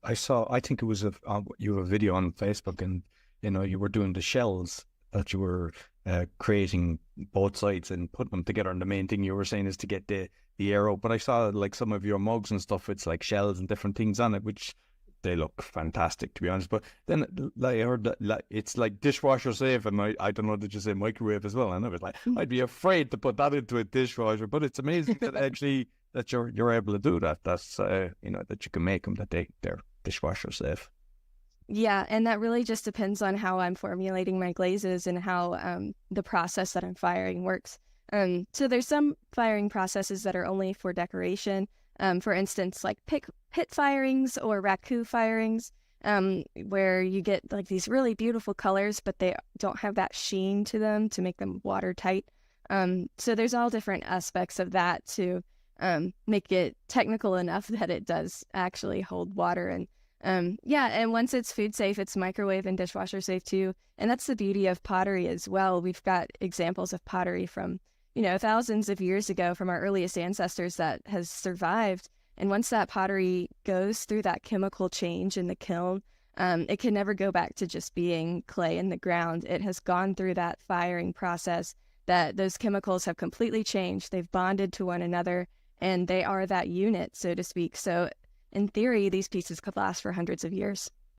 I saw, I think it was you have a video on Facebook, and you were doing the shells that you were creating both sides and putting them together. And the main thing you were saying is to get the air out. But I saw like some of your mugs and stuff, it's like shells and different things on it, which they look fantastic, to be honest. But then like, I heard that like, it's like dishwasher safe, and I don't know, did you say microwave as well? I know, it's like I'd be afraid to put that into a dishwasher, but it's amazing that actually that you're able to do that. That's that you can make them, that they're dishwasher safe. Yeah, and that really just depends on how I'm formulating my glazes and how the process that I'm firing works. So there's some firing processes that are only for decoration. For instance, like pit firings or raku firings, where you get like these really beautiful colors, but they don't have that sheen to them to make them watertight. So there's all different aspects of that to make it technical enough that it does actually hold water. And and once it's food safe, it's microwave and dishwasher safe too. And that's the beauty of pottery as well. We've got examples of pottery from, thousands of years ago from our earliest ancestors that has survived. And once that pottery goes through that chemical change in the kiln, it can never go back to just being clay in the ground. It has gone through that firing process, that those chemicals have completely changed. They've bonded to one another, and they are that unit, so to speak. So in theory, these pieces could last for hundreds of years.